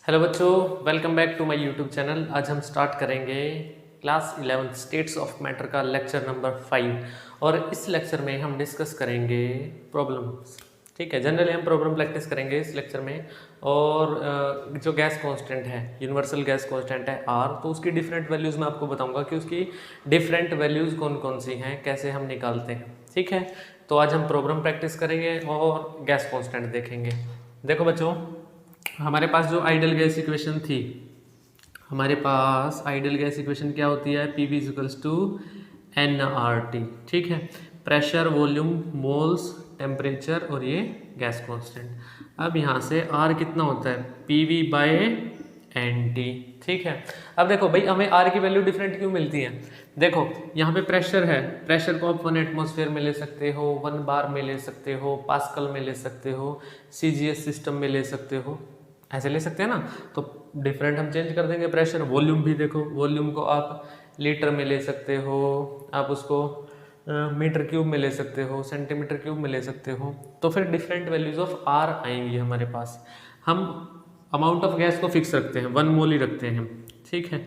Hello बच्चों, welcome back to my YouTube channel. आज हम स्टार्ट करेंगे क्लास 11 स्टेट्स ऑफ मैटर का लेक्चर नंबर 5 और इस लेक्चर में हम डिस्कस करेंगे प्रॉब्लम्स। ठीक है, जनरली हम प्रॉब्लम प्रैक्टिस करेंगे इस लेक्चर में। और जो गैस कांस्टेंट है, यूनिवर्सल गैस कांस्टेंट है आर, तो उसकी डिफरेंट वैल्यूज़ मैं आपको बताऊंगा कि उसकी डिफरेंट वैल्यूज़ कौन कौन सी हैं, कैसे हम निकालते हैं। ठीक है, तो आज हम प्रॉब्लम प्रैक्टिस करेंगे और गैस कांस्टेंट देखेंगे। देखो बच्चों, हमारे पास जो आइडियल गैस इक्वेशन थी, हमारे पास आइडियल गैस इक्वेशन क्या होती है? P V equals to N R T. ठीक है, प्रेशर, वॉल्यूम, मोल्स, टेम्परेचर और ये गैस कांस्टेंट। अब यहाँ से आर कितना होता है? P V by N T. ठीक है, अब देखो भाई, हमें आर की वैल्यू डिफरेंट क्यों मिलती है? देखो यहाँ पे प्रेशर है, प्रेशर को आप 1 एटमॉस्फेयर में ले सकते हो, 1 बार में ले सकते हो, पास्कल में ले सकते हो, सीजीएस सिस्टम में ले सकते हो, ऐसे ले सकते हैं ना। तो डिफरेंट हम चेंज कर देंगे। प्रेशर, वॉल्यूम भी देखो, वॉल्यूम को आप लीटर में ले सकते हो, आप उसको मीटर क्यूब में ले सकते हो, सेंटीमीटर क्यूब में ले सकते हो। तो फिर डिफरेंट वैल्यूज ऑफ आर आएंगी हमारे पास। हम अमाउंट ऑफ गैस को फिक्स रखते हैं, 1 मोल ही रखते हैं। ठीक है,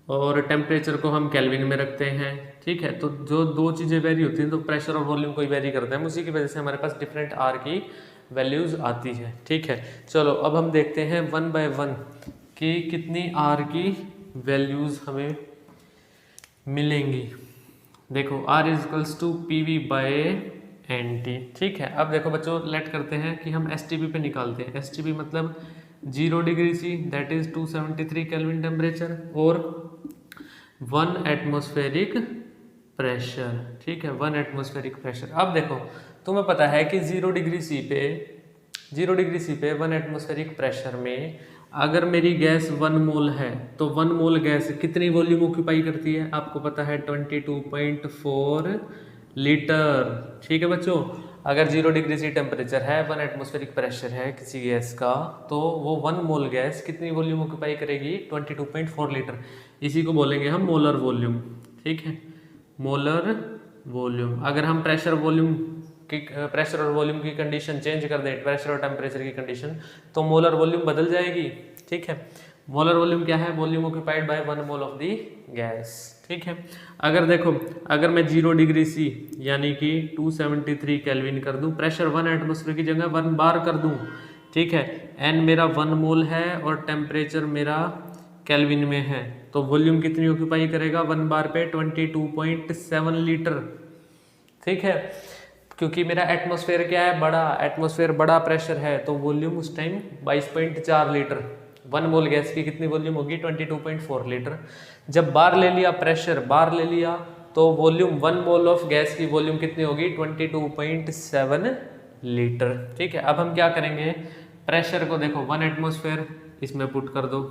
और टेम्परेचर को हम केल्विन में रखते हैं। ठीक है, तो जो दो चीज़ें वेरी होती हैं तो प्रेशर और वॉल्यूम को ही वेरी करते हैं, उसी की वजह से हमारे पास डिफरेंट आर की वैल्यूज़ आती है। ठीक है, चलो अब हम देखते हैं 1 बाय 1 कि कितनी आर की वैल्यूज़ हमें मिलेंगी। देखो R is equals to P V by N T. ठीक है, अब देखो बच्चों, लेट करते हैं कि हम एस टी पी पे निकालते हैं। एस टी पी मतलब 0 degree C, that is 273 kelvin temperature, और 1 एटमॉस्फेरिक प्रेशर। ठीक है, 1 एटमॉस्फेरिक प्रेशर। अब देखो, तुम्हें पता है कि 0 डिग्री सी पे 1 एटमॉस्फेरिक प्रेशर में अगर मेरी गैस 1 मोल है तो 1 मोल गैस कितनी वॉल्यूम ऑक्यूपाई करती है? आपको पता है 22.4 लीटर। ठीक है बच्चों, अगर 0 डिग्री सी टेम्परेचर है, 1 एटमॉस्फेरिक प्रेशर है किसी गैस का, तो वो 1 मोल गैस कितनी वॉल्यूम ऑक्यूपाई करेगी? 22.4 लीटर। इसी को बोलेंगे हम मोलर वॉल्यूम। ठीक है, मोलर वॉल्यूम। अगर हम प्रेशर और वॉल्यूम की कंडीशन चेंज कर दें, प्रेशर और टेम्परेचर की कंडीशन, तो मोलर वॉल्यूम बदल जाएगी। ठीक है, मोलर वॉल्यूम क्या है? Volume occupied by 1 mole of the gas. ठीक है, अगर देखो, अगर मैं 0 डिग्री सी यानी कि 273 केल्विन कर दूं, प्रेशर 1 एटमॉस्फेयर की जगह 1 बार कर दूं, ठीक है, एन मेरा 1 मोल है और टेम्परेचर मेरा केल्विन में है, तो वॉल्यूम कितनी ऑक्यूपाई करेगा 1 बार पे? 22.7 लीटर। ठीक है, क्योंकि मेरा एटमॉस्फेयर क्या है? बड़ा एटमॉस्फेयर, बड़ा प्रेशर है, तो वॉल्यूम उस टाइम 22.4 लीटर। 1 मोल गैस की कितनी वॉल्यूम होगी? 22.4 लीटर। जब बार ले लिया, प्रेशर बार ले लिया, तो वॉल्यूम 1 मोल ऑफ गैस की वॉल्यूम कितनी होगी? 22.7 लीटर। ठीक है, अब हम क्या करेंगे? प्रेशर को देखो, 1 एटमॉस्फेयर इसमें पुट कर दो,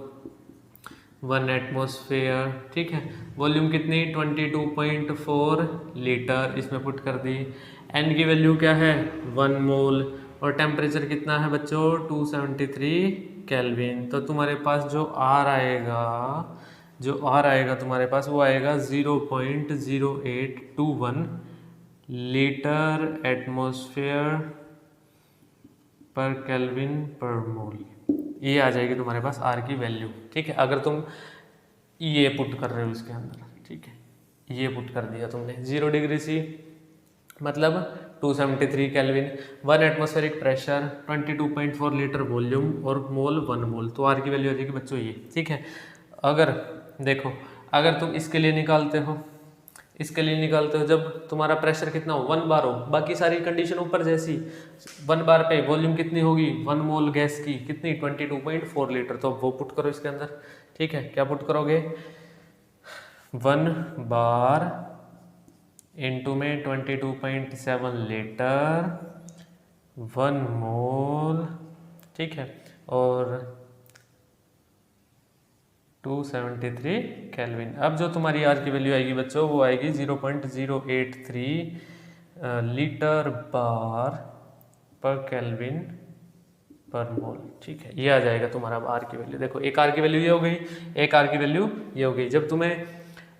1 एटमॉस्फेयर। ठीक है, वॉल्यूम कितनी? 22.4 लीटर, इसमें पुट कर दी। एन की वैल्यू क्या है? 1 मोल। और टेम्परेचर कितना है बच्चों? 273 केल्विन। तो तुम्हारे पास जो आर आएगा तुम्हारे पास, वो आएगा 0.0821 लीटर एटमॉस्फेयर पर केल्विन पर मोल। ये आ जाएगी तुम्हारे पास आर की वैल्यू। ठीक है, अगर तुम ये पुट कर रहे हो इसके अंदर। ठीक है, ये पुट कर दिया तुमने। 0 डिग्री सी मतलब 273 kelvin, 1 atmospheric pressure, 22.4 litre volume और मोल 1 मोल, तो आर की वैल्यू आ जाएगी बच्चों ये। ठीक है, अगर देखो, अगर तुम इसके लिए निकालते हो, जब तुम्हारा प्रेशर कितना हो? 1 बार हो, बाकी सारी कंडीशन ऊपर जैसी। 1 बार पे वॉल्यूम कितनी होगी? 1 मोल गैस की कितनी? 22.4 लीटर। तो वो पुट करो इसके अंदर। ठीक है, क्या पुट करोगे? 1 बार इंटू में 22.7 लीटर, 1 मोल। ठीक है, और 273 केल्विन। अब जो तुम्हारी आर की वैल्यू आएगी बच्चों, वो आएगी 0.083 लीटर बार पर केल्विन पर मोल। ठीक है, ये आ जाएगा तुम्हारा आर की वैल्यू। देखो, एक आर की वैल्यू ये हो गई, एक आर की वैल्यू ये हो गई। जब तुम्हें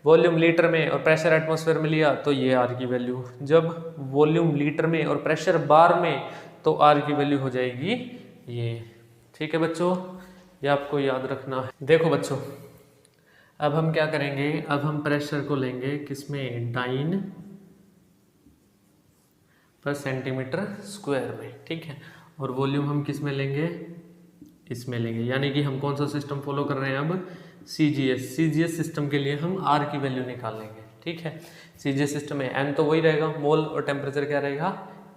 वॉल्यूम लीटर में और प्रेशर एटमॉस्फेयर में लिया तो ये आर की वैल्यू, जब वॉल्यूम लीटर में और प्रेशर बार में तो आर की वैल्यू हो जाएगी ये। ठीक है बच्चों, ये आपको याद रखना है। देखो बच्चों, अब हम क्या करेंगे, अब हम प्रेशर को लेंगे किसमें, डाइन पर सेंटीमीटर स्क्वायर में, ठीक है। और वॉल्यूम हम किस में लेंगे, इसमें लेंगे। यानी कि हम कौन सा सिस्टम फॉलो कर रहे हैं अब, सीजीएस सिस्टम के लिए हम आर की वैल्यू निकाल लेंगे, ठीक है। सीजीएस सिस्टम में एन तो वही रहेगा, मोल, और टेम्परेचर क्या रहेगा,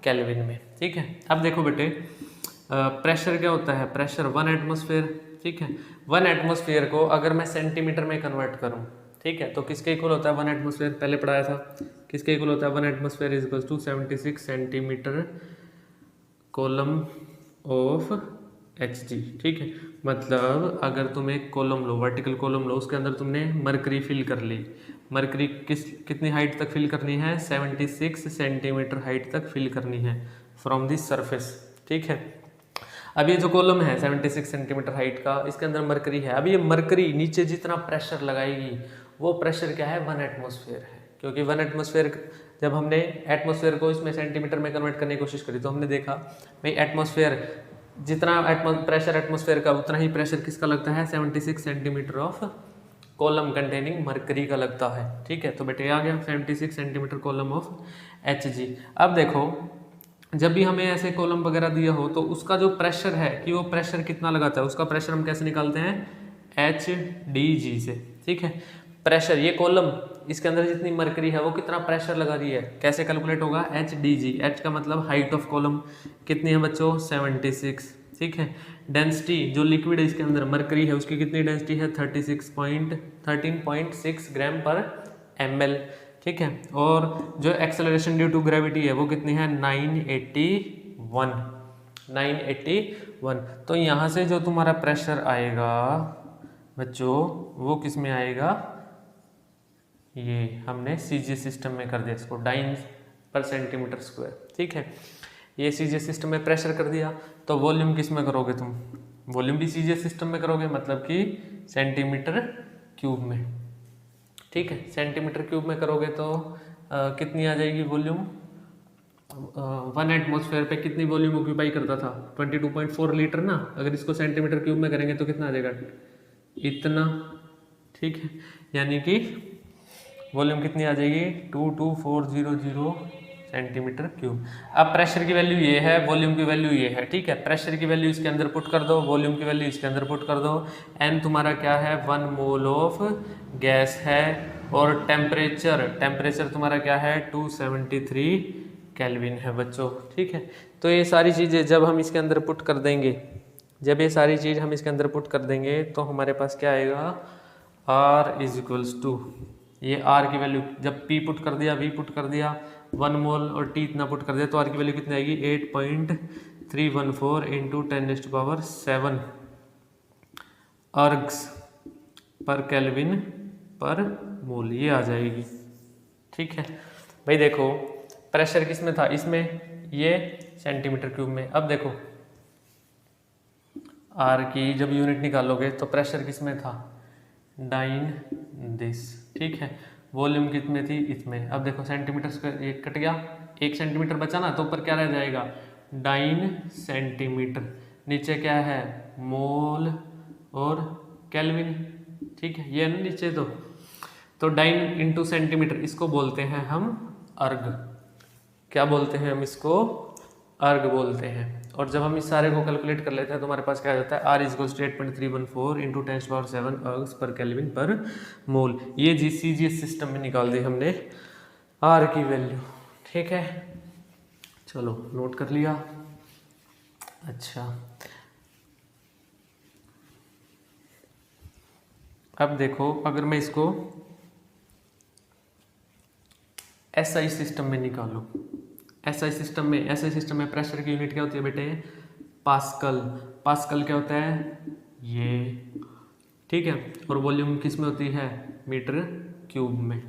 केल्विन में, ठीक है। अब देखो बेटे, प्रेशर क्या होता है, प्रेशर 1 एटमॉस्फेयर, ठीक है। 1 एटमॉस्फेयर को अगर मैं सेंटीमीटर में कन्वर्ट करूं, ठीक है, तो किसके इक्वल होता है 1 एटमॉस्फेयर, पहले पढ़ाया था, किसके इक्वल होता है 1 atmosphere is equal to 76 centimetre column of Hg, ठीक है। मतलब अगर तुम एक कॉलम लो, वर्टिकल कॉलम लो, उसके अंदर तुमने मरकरी फिल कर ली, मरकरी कितनी हाइट तक फिल करनी है, 76 सेंटीमीटर हाइट तक फिल करनी है फ्रॉम दिस सरफेस, ठीक है। अब ये जो कॉलम है 76 सेंटीमीटर हाइट का, इसके अंदर मरकरी है। अब ये मरकरी नीचे जितना प्रेशर लगाएगी वो प्रेशर क्या है, 1 एटमॉस्फेयर है। क्योंकि 1 एटमॉस्फेयर, जब हमने एटमॉस्फेयर को इसमें सेंटीमीटर में कन्वर्ट करने की कोशिश करी तो हमने देखा भाई एटमॉस्फेयर जितना प्रेशर एटमॉस्फेयर का, उतना ही प्रेशर किसका लगता है, 76 centimetre of column containing mercury का लगता है, ठीक है। तो बेटे आ गया 76 सेंटीमीटर कॉलम ऑफ Hg। अब देखो, जब भी हमें ऐसे कॉलम वगैरह दिया हो तो उसका जो प्रेशर है कि वो प्रेशर कितना लगाता है, उसका प्रेशर हम कैसे निकालते हैं, Hdg से, ठीक है। प्रेशर, ये कॉलम, इसके अंदर जितनी मरकरी है वो कितना प्रेशर लगा रही है, कैसे कैलकुलेट होगा, Hdg, H का मतलब हाइट ऑफ कॉलम कितनी है बच्चों, 76, ठीक है। डेंसिटी, जो लिक्विड है इसके अंदर मरकरी है उसकी कितनी डेंसिटी है, 13.6 ग्राम पर ml, ठीक है। और जो एक्सेलरेशन ड्यू टू ग्रेविटी है वो कितनी है, 981। तो यहाँ से जो तुम्हारा प्रेशर आएगा बच्चों वो किस में आएगा, ये हमने सीजीएस सिस्टम में कर दिया इसको, डाइन पर सेंटीमीटर स्क्वायर, ठीक है। ये सीजीएस सिस्टम में प्रेशर कर दिया, तो वॉल्यूम किस में करोगे तुम, वॉल्यूम भी सीजीएस सिस्टम में करोगे, मतलब कि सेंटीमीटर क्यूब में, ठीक है। सेंटीमीटर क्यूब में करोगे तो कितनी आ जाएगी वॉल्यूम, 1 एटमॉस्फेयर पे कितनी वॉल्यूम ऑक्यूपाई करता था, 22.4 लीटर ना। अगर इसको सेंटीमीटर क्यूब में करेंगे तो कितना आ जाएगा, इतना, ठीक है। यानी कि वॉल्यूम कितनी आ जाएगी, 22400 सेंटीमीटर क्यूब। अब प्रेशर की वैल्यू ये है, वॉल्यूम की वैल्यू ये है, ठीक है। प्रेशर की वैल्यू इसके अंदर पुट कर दो, वॉल्यूम की वैल्यू इसके अंदर पुट कर दो। एन तुम्हारा क्या है, 1 मोल ऑफ गैस है, और टेम्परेचर तुम्हारा क्या है, 273 केल्विन है बच्चों, ठीक है। तो ये सारी चीज़ें जब हम इसके अंदर पुट कर देंगे, जब ये सारी चीज़ हम इसके अंदर पुट कर देंगे तो हमारे पास क्या आएगा, R इज इक्वल्स टू, ये R की वैल्यू जब P पुट कर दिया, V पुट कर दिया, 1 मोल और T इतना पुट कर दिया, तो R की वैल्यू कितनी आएगी, 8.314 इंटू 10⁻⁷ अर्ग्स पर केल्विन पर मोल, ये आ जाएगी, ठीक है। भाई देखो प्रेशर किस में था, इसमें, ये सेंटीमीटर क्यूब में। अब देखो R की जब यूनिट निकालोगे तो प्रेशर किस में था, डाइन दिस, ठीक है। वॉल्यूम कितने थी, इसमें। अब देखो सेंटीमीटर स्क्वायर, एक कट गया, 1 सेंटीमीटर बचा ना, तो ऊपर क्या रह जाएगा, डाइन सेंटीमीटर, नीचे क्या है, मोल और केल्विन, ठीक है। ये ना नीचे तो डाइन इंटू सेंटीमीटर, इसको बोलते हैं हम अर्ग, क्या बोलते हैं हम इसको, अर्ग बोलते हैं। और जब हम इस सारे को कैलकुलेट कर लेते हैं तो हमारे पास क्या आ जाता है, R is equals to 8.314 into 10⁻⁷ ergs पर केल्विन पर मोल। ये जीसीजीएस सिस्टम में निकाल दी हमने R की वैल्यू, ठीक है। चलो नोट कर लिया। अच्छा, अब देखो अगर मैं इसको एसआई सिस्टम में निकालूं, एसआई सिस्टम में प्रेशर की यूनिट क्या होती है बेटे, पास्कल। पास्कल क्या होता है, ये, ठीक है। और वॉल्यूम किस में होती है, मीटर क्यूब में,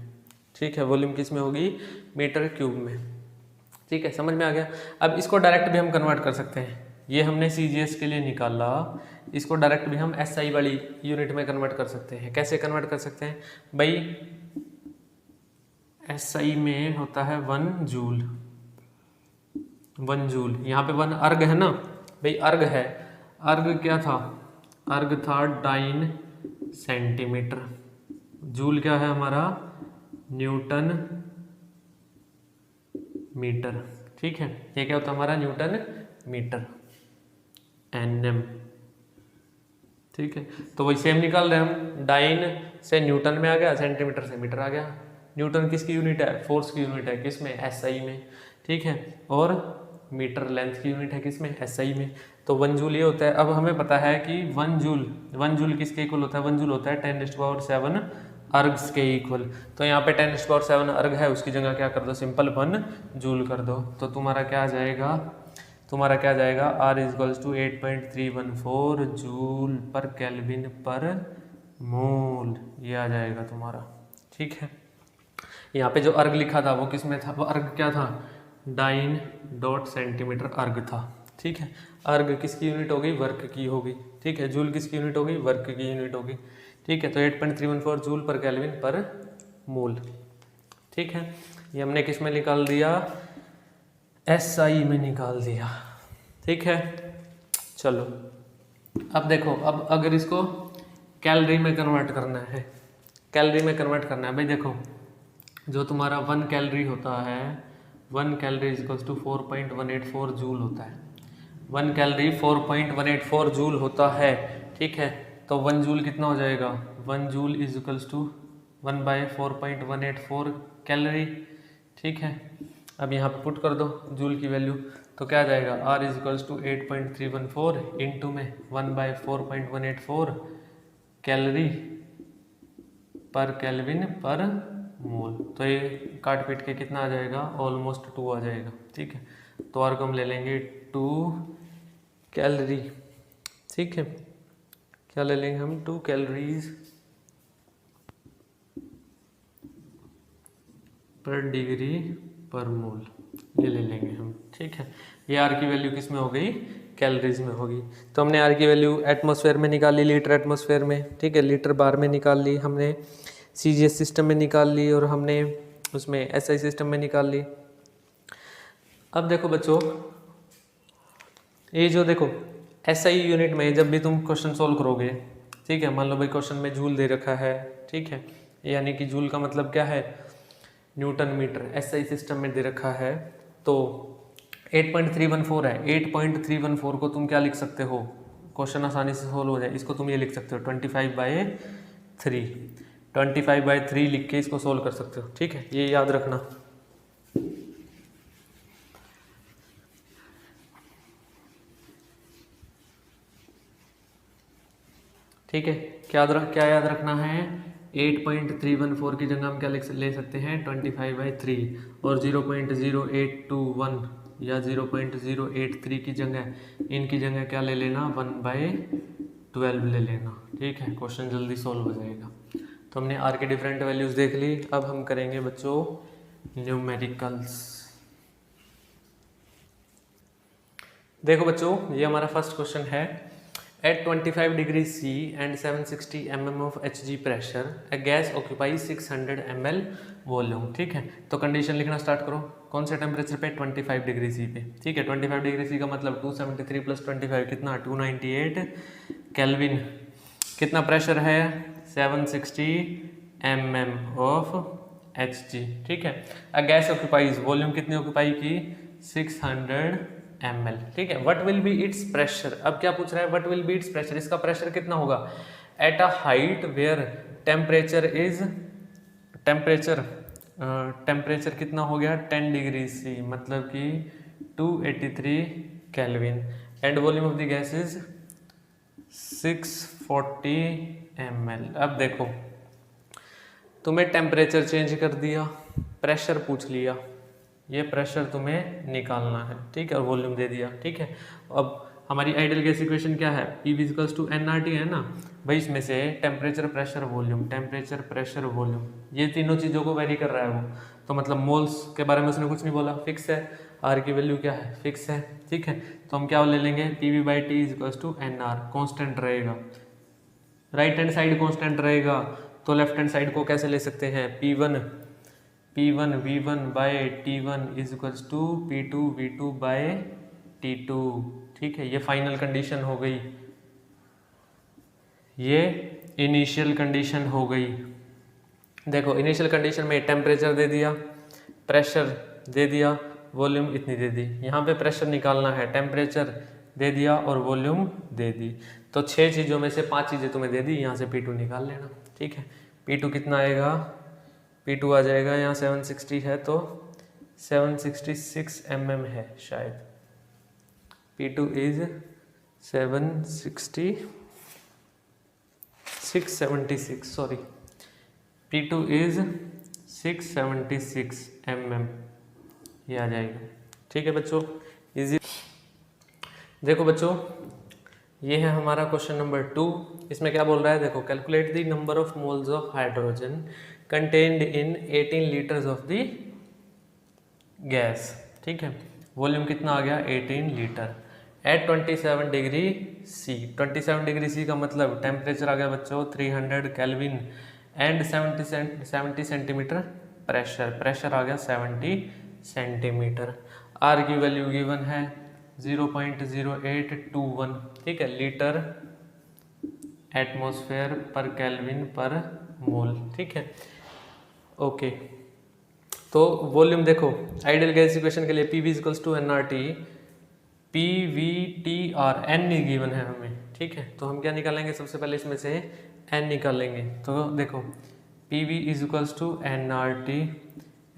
ठीक है। वॉल्यूम किस में होगी, मीटर क्यूब में, ठीक है। समझ में आ गया। अब इसको डायरेक्ट भी हम कन्वर्ट कर सकते हैं, ये हमने सीजीएस के लिए निकाला, इसको डायरेक्ट भी हम एसआई वाली यूनिट में कन्वर्ट कर सकते हैं। कैसे कन्वर्ट कर सकते हैं भाई, एसआई में होता है 1 जूल, 1 जूल, यहाँ पे 1 अर्ग है ना भाई, अर्ग है, अर्ग क्या था, अर्ग था 2.5 सेंटीमीटर। जूल क्या है हमारा, न्यूटन मीटर। ठीक है, ये क्या होता है हमारा न्यूटन मीटर, एनएम। ठीक है, तो वही सेम निकाल रहे हैं हम, डाइन से न्यूटन में आ गया, सेंटीमीटर से मीटर आ गया। न्यूटन किसकी यूनिट है, फोर्स की यूनिट है, किसमें, एसआई में। ठीक है, और मीटर लेंथ की यूनिट है, किसमें, एसआई में। तो 1 जूल ये होता है। अब हमें पता है कि 1 जूल किसके इक्वल होता है, 1 जूल होता है 10⁻⁷ अर्ग्स के इक्वल। तो यहाँ पे 10⁻⁷ अर्ग है, उसकी जगह क्या कर दो, सिंपल 1 जूल कर दो। तो तुम्हारा क्या आ जाएगा, R इक्वल्स टू 8.314 जूल पर केल्विन पर मोल, ये आ जाएगा तुम्हारा। ठीक है, यहाँ पे जो अर्ग लिखा था वो किस में था, वो अर्ग क्या था, 2.5 सेंटीमीटर अर्ग था। ठीक है, अर्ग किसकी यूनिट हो गई, वर्क की होगी। ठीक है, जूल किसकी यूनिट हो गई, वर्क की यूनिट होगी। ठीक है, तो 8.314 जूल पर केल्विन पर मोल। ठीक है, ये हमने किस में निकाल दिया, एसआई में निकाल दिया। ठीक है, चलो अब देखो, अब अगर इसको कैलोरी में कन्वर्ट करना है, भाई देखो, जो तुम्हारा 1 कैलोरी होता है, 1 कैलोरी इक्वल्स टू 4.184 जूल होता है। 1 कैलोरी 4.184 जूल होता है। ठीक है, तो 1 जूल कितना हो जाएगा, 1 joule is equals to 1/4.184 calorie. ठीक है, अब यहाँ पे पुट कर दो जूल की वैल्यू, तो क्या आ जाएगा, R is equals to 8.314 into में 1/4.184 कैलोरी पर केल्विन पर मोल। तो ये काट पीट के कितना आ जाएगा, ऑलमोस्ट 2 आ जाएगा। ठीक है, तो R को हम ले लेंगे 2 कैलोरी। ठीक है, क्या ले लेंगे हम, 2 कैलोरीज पर डिग्री पर मोल, ये ले लेंगे हम। ठीक है, ये R की वैल्यू किस में हो गई, कैलोरीज में होगी। तो हमने R की वैल्यू एटमॉस्फेयर में निकाल ली, लीटर एटमॉस्फेयर में। ठीक है, लीटर बार में निकाल ली हमने, CGS सिस्टम में निकाल ली, और हमने उसमें SI सिस्टम में निकाल ली। अब देखो बच्चों, ये जो देखो SI यूनिट में जब भी तुम क्वेश्चन सोल्व करोगे, ठीक है, मान लो भाई क्वेश्चन में जूल दे रखा है। ठीक है, यानी कि जूल का मतलब क्या है, न्यूटन मीटर। SI सिस्टम में दे रखा है, तो 8.314 है, 8.314 को तुम क्या लिख सकते हो, क्वेश्चन आसानी से सोल्व हो जाए, इसको तुम ये लिख सकते हो 25/3, 25/3 लिख के इसको सोल्व कर सकते हो। ठीक है, ये याद रखना। ठीक है, क्या याद रखना है, 8.314 की जगह हम क्या ले सकते हैं, 25/3, और 0.0821 या 0.083 की जगह, इनकी जगह क्या ले लेना, 1/12 ले लेना। ठीक है, क्वेश्चन जल्दी सॉल्व हो जाएगा। तो हमने R के डिफरेंट वैल्यूज देख ली। अब हम करेंगे बच्चों न्यूमेरिकल्स। देखो बच्चों, ये हमारा फर्स्ट क्वेश्चन है, At 25 degrees C and 760 mm of Hg pressure, a gas occupies 600 ml volume. ठीक है, तो कंडीशन लिखना स्टार्ट करो। कौन से टेम्परेचर पे, 25 डिग्री सी पे। ठीक है, 25 डिग्री सी का मतलब 273 + 25 कितना, 298 केल्विन। कितना प्रेशर है, 760 mm ऑफ Hg। ठीक है, अ गैस ऑक्यूपाइज, वॉल्यूम कितनी ऑक्यूपाई की, 600 ml। ठीक है, what will be its pressure, अब क्या पूछ रहा है, what will be its pressure, इसका प्रेशर कितना होगा, at a height where temperature कितना हो गया, 10 डिग्री सी, मतलब कि 283 kelvin, and volume of the gas is 640 ml। अब देखो, तुम्हें टेम्परेचर चेंज कर दिया, प्रेशर पूछ लिया, ये प्रेशर तुम्हें निकालना है। ठीक है, और वॉल्यूम दे दिया। ठीक है, अब हमारी आइडियल गैस इक्वेशन क्या है, P = nRT है ना भाई, इसमें से टेम्परेचर प्रेशर वॉल्यूम, ये तीनों चीज़ों को वेरी कर रहा है वो, तो मतलब मोल्स के बारे में उसने कुछ नहीं बोला, फिक्स है। R की वैल्यू क्या है, फिक्स है। ठीक है, तो हम क्या ले लेंगे, PV/T = nR, कॉन्स्टेंट रहेगा, राइट हैंड साइड कॉन्स्टेंट रहेगा, तो लेफ्ट हैंड साइड को कैसे ले सकते हैं, P1 V1/T1 = P2 V2/T2। ठीक है, ये फाइनल कंडीशन हो गई। ये इनिशियल कंडीशन हो गई। देखो इनिशियल कंडीशन में टेम्परेचर दे दिया, प्रेशर दे दिया, वॉल्यूम इतनी दे दी। यहाँ पे प्रेशर निकालना है, टेम्परेचर दे दिया और वॉल्यूम दे दी। तो 6 चीज़ों में से 5 चीज़ें तुम्हें दे दी, यहाँ से P2 निकाल लेना। ठीक है, P2 कितना आएगा, P2 आ जाएगा यहाँ 760 है तो 766 mm है शायद। P2 is 676 sorry, P2 is 676 mm, ये आ जाएगा। ठीक है बच्चों, इजी। देखो बच्चों, ये है हमारा क्वेश्चन नंबर 2। इसमें क्या बोल रहा है, देखो calculate the number of moles of hydrogen contained in 18 litres of the gas. ठीक है, वॉल्यूम कितना आ गया 18 litre at 27 degree C. 27 degree C का मतलब टेम्परेचर आ गया बच्चों 300 केल्विन एंड 70 सेंटीमीटर प्रेशर आ गया 70 सेंटीमीटर। आर की वैल्यू गिवन है 0.0821। ठीक है, लीटर एटमॉस्फेयर पर केल्विन पर मोल। ठीक है, ओके। तो वॉल्यूम देखो, आइडियल गैस इक्वेशन के लिए PV equals to nRT, PVTR n गिवन है हमें। ठीक है, तो हम क्या निकालेंगे, सबसे पहले इसमें से n निकालेंगे। तो देखो PV is equals to nRT,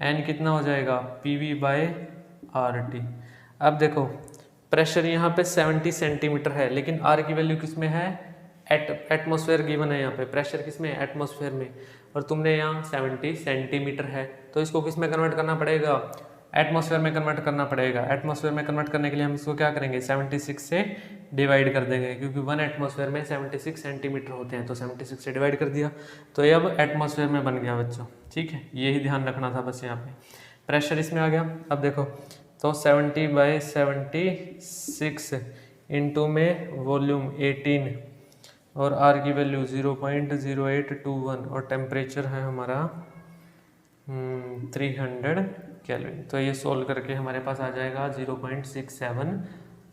n कितना हो जाएगा PV/RT। अब देखो प्रेशर यहाँ पे 70 सेंटीमीटर है, लेकिन R की वैल्यू किस में है, एटमॉस्फेयर गिवन है यहाँ पे। प्रेशर किस में, एटमॉस्फेयर में, और तुमने यहाँ 70 सेंटीमीटर है, तो इसको किस में कन्वर्ट करना पड़ेगा, एटमॉस्फेयर में कन्वर्ट करना पड़ेगा। एटमॉस्फेयर में कन्वर्ट करने के लिए हम इसको क्या करेंगे, 76 से डिवाइड कर देंगे, क्योंकि 1 एटमॉस्फेयर में 76 सेंटीमीटर होते हैं, तो 76 से डिवाइड कर दिया, तो ये अब एटमॉस्फेयर में बन गया बच्चों। ठीक है, यही ध्यान रखना था बस यहाँ पे। प्रेशर इसमें आ गया। अब देखो तो 70/76 इंटू में वॉल्यूम 18 और आर की वैल्यू 0.0821 और टेम्परेचर है हमारा 300 केल्विन। तो ये सोल्व करके हमारे पास आ जाएगा 0.67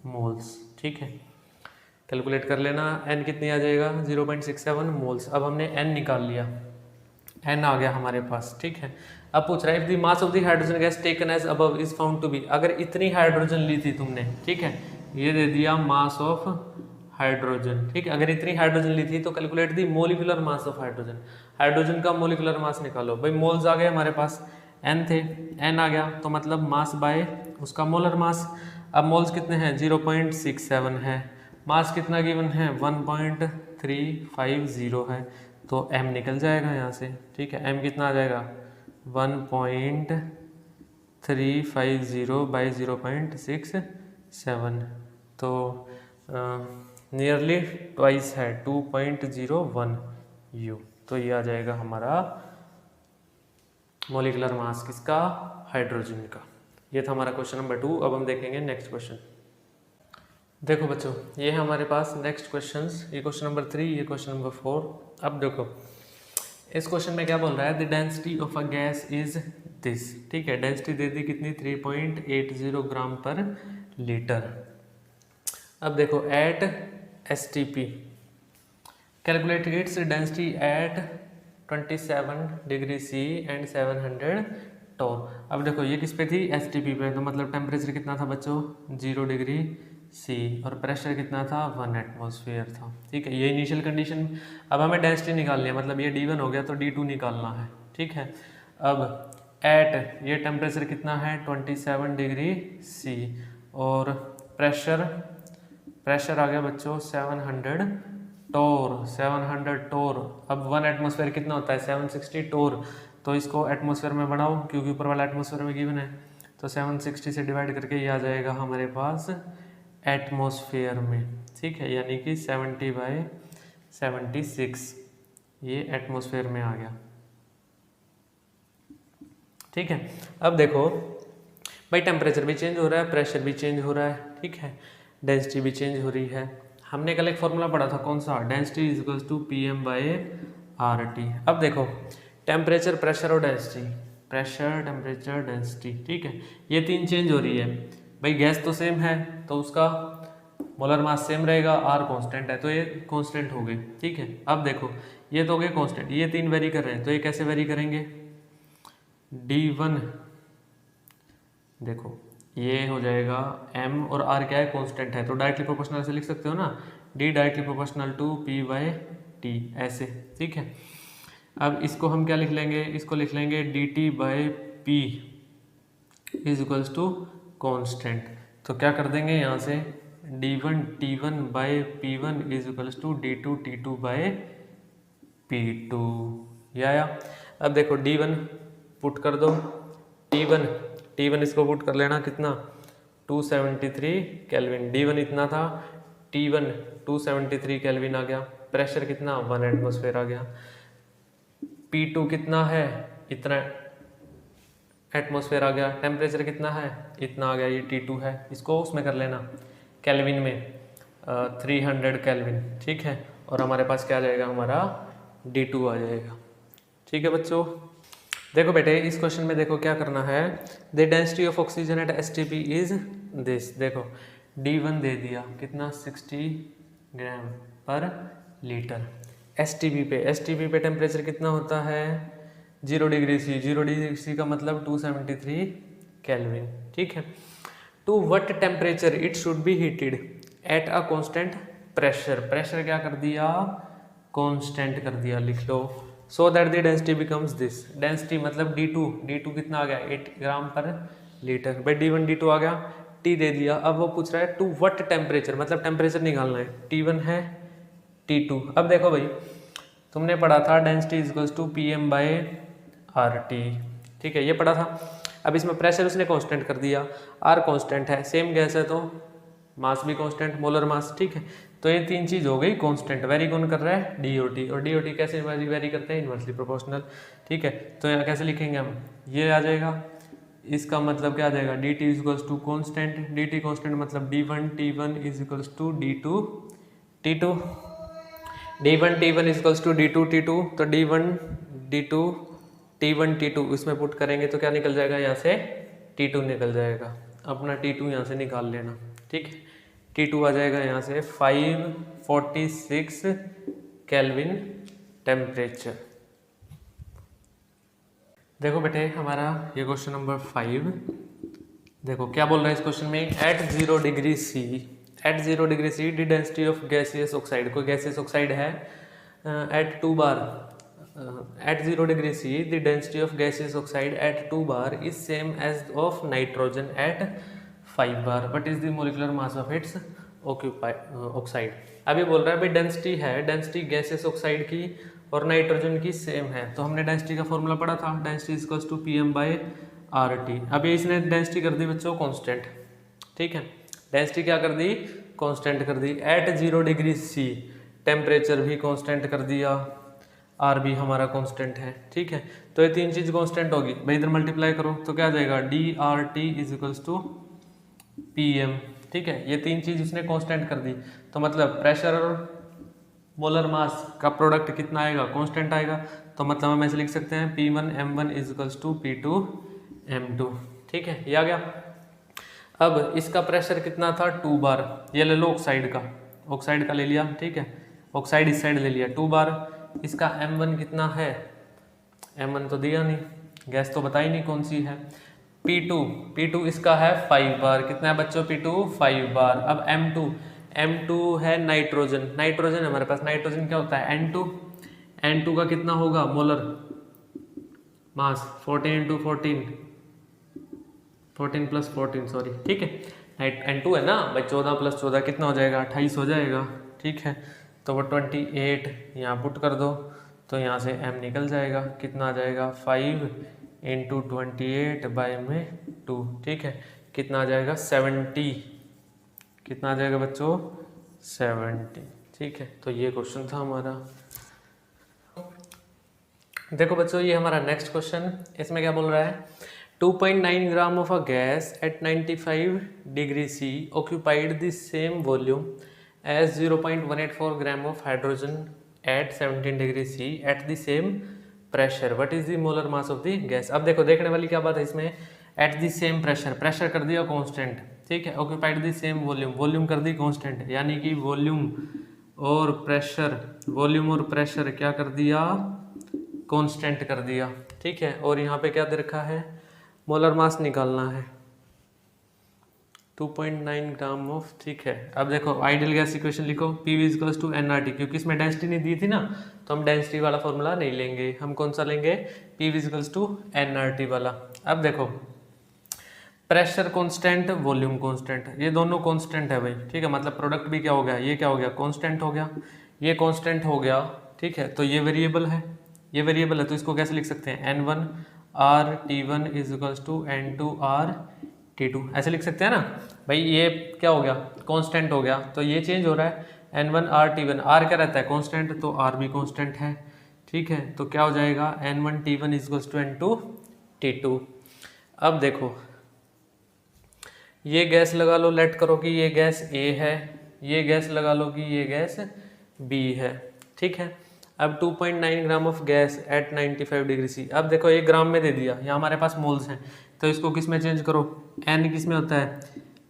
मोल्स। ठीक है, कैलकुलेट कर लेना, n कितनी आ जाएगा 0.67 मोल्स। अब हमने n निकाल लिया, n आ गया हमारे पास। ठीक है, अब पूछ रहा है if the mass of the hydrogen gas taken as above is found to be. अगर इतनी हाइड्रोजन ली थी तुमने, ठीक है, ये दे दिया मास ऑफ हाइड्रोजन। ठीक है, अगर इतनी हाइड्रोजन ली थी तो calculate the molecular mass of hydrogen. Hydrogen का मोलिकुलर मास निकालो। भाई मोल्स आ गए हमारे पास, n थे, n आ गया, तो मतलब मास बाय उसका मोलर मास। अब मोल्स कितने हैं 0.67 है, मास कितना गिवन है 1.350 है, तो m निकल जाएगा यहाँ से। ठीक है, m कितना आ जाएगा 1.350 बाई 0.67, तो नियरली ट्वाइस है 2.01 U। तो ये आ जाएगा हमारा मोलिकुलर मास किसका, हाइड्रोजन का। ये था हमारा क्वेश्चन नंबर 2। अब हम देखेंगे नेक्स्ट क्वेश्चन। देखो बच्चों, ये है हमारे पास नेक्स्ट क्वेश्चंस। ये क्वेश्चन नंबर 3, ये क्वेश्चन नंबर 4। अब देखो इस क्वेश्चन में क्या बोल रहा है, the density of a gas is this. ठीक है, डेंसिटी दे दी कितनी 3.80 ग्राम पर लीटर। अब देखो at STP calculate its density at 27 degree C and 700 torr. अब देखो ये किस पे थी, STP पे, तो मतलब टेम्परेचर कितना था बच्चों 0 डिग्री C और प्रेशर कितना था 1 एटमॉस्फेयर था। ठीक है, ये इनिशियल कंडीशन। अब हमें डेंसिटी निकालनी है, मतलब ये D1 हो गया तो D2 निकालना है। ठीक है, अब एट ये टेम्परेचर कितना है 27 डिग्री C और प्रेशर आ गया बच्चों 700 टोर। अब 1 एटमॉस्फेयर कितना होता है 760 टोर, तो इसको एटमॉस्फेयर में बढ़ाओ क्योंकि ऊपर वाला एटमॉस्फेयर में गिवन है, तो 760 से डिवाइड करके ये आ जाएगा हमारे पास एटमॉस्फेयर में। ठीक है, यानी कि 70/76 ये एटमॉस्फेयर में आ गया। ठीक है, अब देखो भाई टेम्परेचर भी चेंज हो रहा है, प्रेशर भी चेंज हो रहा है। ठीक है, डेंसिटी भी चेंज हो रही है। हमने कल एक फॉर्मूला पढ़ा था, कौन सा, density is equals to PM/RT। अब देखो टेम्परेचर, प्रेशर और डेंसिटी, प्रेशर, टेम्परेचर, डेंसिटी। ठीक है, ये तीन चेंज हो रही है। भाई गैस तो सेम है तो उसका मोलर मास सेम रहेगा, आर कांस्टेंट है, तो ये कांस्टेंट हो गए। ठीक है, अब देखो ये तो हो गए कांस्टेंट, ये 3 वेरी कर रहे हैं, तो ये कैसे वेरी करेंगे, D1 देखो ये हो जाएगा m और r क्या है, कांस्टेंट है, तो डायरेक्टली प्रोपोर्शनल से लिख सकते हो ना, d directly proportional to p/t ऐसे। ठीक है, अब इसको हम क्या लिख लेंगे, इसको लिख लेंगे dt/p is equals to constant. तो क्या कर देंगे यहाँ से, d1 t1/p1 is equals to d2 t2/p2, ये आया। अब देखो d1 पुट कर दो, t1 इसको पुट कर लेना, कितना 273 केल्विन, d1 इतना था, t1 273 केल्विन आ गया, प्रेशर कितना 1 एटमॉस्फेयर आ गया, p2 कितना है, इतना एटमॉस्फेयर आ गया, टेम्परेचर कितना है, इतना आ गया, ये T2 है, इसको उसमें कर लेना केल्विन में 300 केल्विन। ठीक है, और हमारे पास क्या आ जाएगा, हमारा D2 आ जाएगा। ठीक है बच्चों, देखो बेटे इस क्वेश्चन में देखो क्या करना है, the density of oxygen at STP is this. देखो D1 दे दिया कितना 60 ग्राम पर लीटर, STP पे टेम्परेचर कितना होता है 0 डिग्री C, 0 डिग्री C का मतलब 273 केल्विन। ठीक है, to what temperature it should be heated at a constant pressure, pressure क्या कर दिया, कांस्टेंट कर दिया, लिख लो, so that the density becomes this, density मतलब D2 कितना आ गया 8 ग्राम पर लीटर, भाई D1 D2 आ गया, T दे दिया, अब वो पूछ रहा है टू व्हाट टेम्परेचर, मतलब टेम्परेचर निकालना है, T1 है T2। अब देखो भाई तुमने पढ़ा था density is equals to PM/RT, ठीक है ये पढ़ा था। अब इसमें प्रेशर उसने कांस्टेंट कर दिया, R कांस्टेंट है, सेम गैस है तो मास भी कांस्टेंट, मोलर मास। ठीक है, तो ये 3 चीज हो गई कांस्टेंट, वेरी कौन कर रहा है D और T, और D और T कैसे वेरी करते हैं, इनवर्सली प्रोपोर्शनल। ठीक है, तो यहाँ कैसे लिखेंगे हम, ये आ जाएगा, इसका मतलब क्या आ जाएगा dt is equals to constant, dt constant मतलब d1 t1 is equals to d2 t2, d1 t1 is equals to d2 t2, तो d1 d2 t1 t2 इसमें पुट करेंगे तो क्या निकल जाएगा, यहाँ से t2 निकल जाएगा, अपना t2 यहाँ से निकाल लेना। ठीक है, t2 आ जाएगा यहाँ से 546 केल्विन टेम्परेचर। देखो बेटे हमारा ये क्वेश्चन नंबर 5, देखो क्या बोल रहा है इस क्वेश्चन में, at 0 degree C, at 0 degree C the density of gaseous oxide, कोई गैसियस ऑक्साइड है, at 2 bar, at 0 degree C the density of gaseous oxide at 2 bar is same as of nitrogen at 5 bar, what is the molecular mass of its oxide. अभी बोल रहा है भाई density है, density gaseous oxide की और nitrogen की same है, तो हमने डेंसिटी का फॉर्मूला पढ़ा था, density is equals to PM/RT। अभी इसने डेंसिटी कर दी बच्चों कांस्टेंट। ठीक है, डेंसिटी क्या कर दी, कांस्टेंट कर दी, एट 0 डिग्री C टेम्परेचर भी कांस्टेंट कर दिया, R भी हमारा कांस्टेंट है। ठीक है, तो ये 3 चीज कांस्टेंट होगी, भाई इधर मल्टीप्लाई करो तो क्या आ जाएगा DRT is equals to PM। ठीक है, ये 3 चीज उसने कांस्टेंट कर दी, तो मतलब प्रेशर और मोलर मास का प्रोडक्ट कितना आएगा, कांस्टेंट आएगा, तो मतलब हम ऐसे लिख सकते हैं P1 M1 is equals to P2 M2। ठीक है, ये आ गया। अब इसका प्रेशर कितना था 2 बार, ये ले लो ऑक्साइड का ले लिया। ठीक है, ऑक्साइड इस साइड ले लिया 2 बार, इसका M1 कितना है, M1 तो दिया नहीं, गैस तो बताई नहीं कौन सी है, P2 इसका है 5 बार, कितना है बच्चों P2 5 बार। अब M2 है नाइट्रोजन, नाइट्रोजन हमारे पास, नाइट्रोजन क्या होता है N2 का कितना होगा मोलर मास 14 × 14 + 14 सॉरी। ठीक है, N2 है ना भाई, 14 + 14 कितना हो जाएगा 28 हो जाएगा। ठीक है, तो वो 28 यहाँ पुट कर दो तो यहाँ से M निकल जाएगा, कितना आ जाएगा 5 × 28/2। ठीक है, कितना आ जाएगा 70, कितना आ जाएगा बच्चों 70। ठीक है, तो ये क्वेश्चन था हमारा। देखो बच्चों ये हमारा नेक्स्ट क्वेश्चन, इसमें क्या बोल रहा है, 2.9 gram of a gas at 95 degree C occupied the same volume as 0.184 gram of hydrogen at 17 degree C at the same pressure, what is the molar mass of the gas। अब देखो देखने वाली क्या बात है इसमें, at the same pressure, pressure कर दिया कांस्टेंट, ठीक है। Occupied the same volume, volume कर दी कांस्टेंट, यानी कि वॉल्यूम और प्रेशर क्या कर दिया, कांस्टेंट कर दिया। ठीक है, और यहाँ पे क्या दे रखा है, मोलर मास निकालना है 2.9 ग्राम ऑफ। ठीक है, अब देखो आइडियल गैस इक्वेशन लिखो, PV इक्वल्स टू nRT, क्योंकि इसमें डेंसिटी नहीं दी थी ना, तो हम डेंसिटी वाला फॉर्मूला नहीं लेंगे, हम कौन सा लेंगे, PV इक्वल्स टू nRT वाला। अब देखो प्रेशर कांस्टेंट, वॉल्यूम कांस्टेंट, ये दोनों कांस्टेंट है भाई। ठीक है, मतलब प्रोडक्ट भी क्या हो गया, ये क्या हो गया, कांस्टेंट हो गया, ये कांस्टेंट हो गया। ठीक है, तो ये वेरिएबल है, ये वेरिएबल है, तो इसको कैसे लिख सकते हैं, N1 RT1 is equals to N2 RT2, ऐसे लिख सकते हैं ना भाई। ये क्या हो गया, कांस्टेंट हो गया, तो ये चेंज हो रहा है, N1 RT1, R क्या रहता है, कांस्टेंट, तो R भी कांस्टेंट है। ठीक है, तो क्या हो जाएगा, N1 T1 is equals to N2 T2। अब देखो ये गैस लगा लो, लेट करो कि ये गैस A है, ये गैस लगा लो कि ये गैस B है। ठीक है, अब 2.9 gram of gas at 95 degree C। अब देखो एक ग्राम में दे दिया, यहाँ हमारे पास मोल्स हैं, तो इसको किस में चेंज करो, N किस में होता है,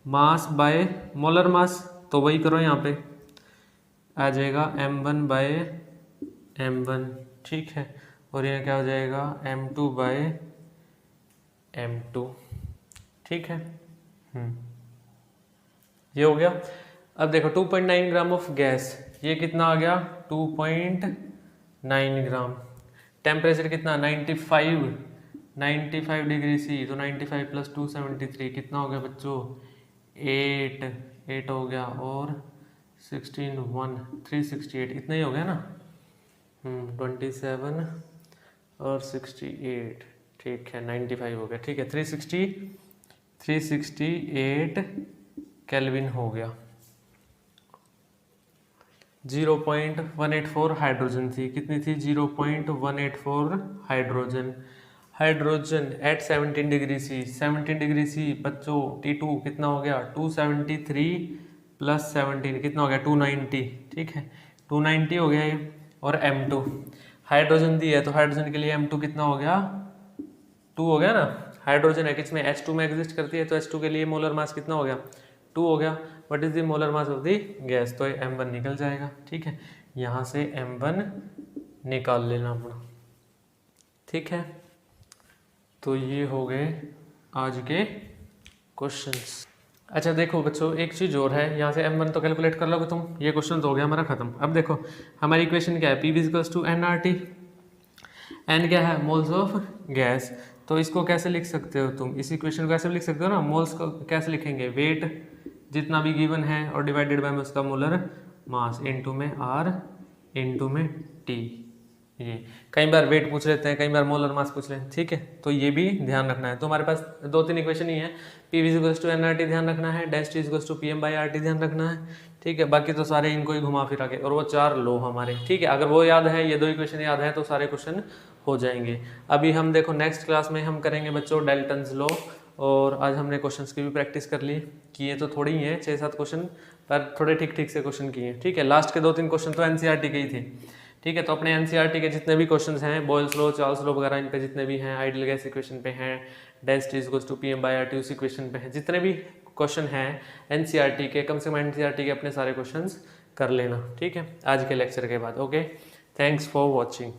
मास बाय मोलर मास, तो वही करो, यहाँ पे आ जाएगा M1 बाय M1। ठीक है, और यह क्या हो जाएगा, M2 बाय M2। ठीक है, ये हो गया। अब देखो 2.9 ग्राम ऑफ गैस, ये कितना आ गया, 2.9 ग्राम। टेम्परेचर कितना, 95 डिग्री C, तो 95 प्लस 273 कितना हो गया बच्चों, 8 हो गया, और 16 1 368, इतना ही हो गया ना। 27 और 68, ठीक है, 95 हो गया। ठीक है, 368 केल्विन हो गया। 0.184 हाइड्रोजन थी, कितनी थी, 0.184 hydrogen at 17 degree C, 17 degree C बच्चों, T2 कितना हो गया, 273 प्लस 17 कितना हो गया, 290। ठीक है, 290 हो गया ये। और M2 हाइड्रोजन दी है, तो हाइड्रोजन के लिए M2 कितना हो गया, 2 हो गया ना। हाइड्रोजन है किसमें, H2 में एग्जिस्ट करती है, तो H2 के लिए मोलर मास कितना हो गया, 2 हो गया। What is the molar mass of the gas, तो M1 निकल जाएगा। ठीक है, यहाँ से M1 निकाल लेना अपना। ठीक है, तो ये हो गए आज के क्वेश्चंस। अच्छा देखो बच्चों, एक चीज़ और है, यहाँ से M1 तो कैलकुलेट कर लोगे तुम, ये क्वेश्चन तो हो गया हमारा खत्म। अब देखो हमारी इक्वेशन क्या है, PV equals to nRT, N क्या है, मोल्स ऑफ गैस, तो इसको कैसे लिख सकते हो तुम, इस इक्वेशन को कैसे लिख सकते हो ना, मोल्स को कैसे लिखेंगे, वेट जितना भी गिवन है और डिवाइडेड बाय में उसका मोलर मास, इनटू में R इनटू में T। ये कई बार वेट पूछ लेते हैं, कई बार मोलर मास पूछ लेते हैं। ठीक है, तो ये भी ध्यान रखना है। तो हमारे पास 2-3 इक्वेशन ही है, PV इक्वल्स टू nRT ध्यान रखना है, density equals to PM by RT ध्यान रखना है। ठीक है, बाकी तो सारे इनको ही घुमा फिरा के, और वो 4 लो हमारे। ठीक है, अगर वो याद है, ये 2 इक्वेशन याद है, तो सारे क्वेश्चन हो जाएंगे। अभी हम देखो नेक्स्ट क्लास में हम करेंगे बच्चों डाल्टन्स लॉ, और आज हमने क्वेश्चंस की भी प्रैक्टिस कर ली, किए तो थोड़ी ही हैं, 6-7 क्वेश्चन, पर थोड़े ठीक ठीक से क्वेश्चन किए। ठीक है, लास्ट के 2-3 क्वेश्चन तो NCERT के ही थे। ठीक है, तो अपने NCERT के जितने भी क्वेश्चंस हैं, बॉयल्स लॉ, चार्ल्स लॉ वगैरह, इन पे जितने भी हैं, आइडियल गैस इक्वेशन पे हैं, density equals to PM by RT उस इक्वेशन पे हैं, जितने भी क्वेश्चन हैं NCERT के, कम से कम NCERT के अपने सारे क्वेश्चंस कर लेना। ठीक है, आज के लेक्चर के बाद। Okay, thanks for watching.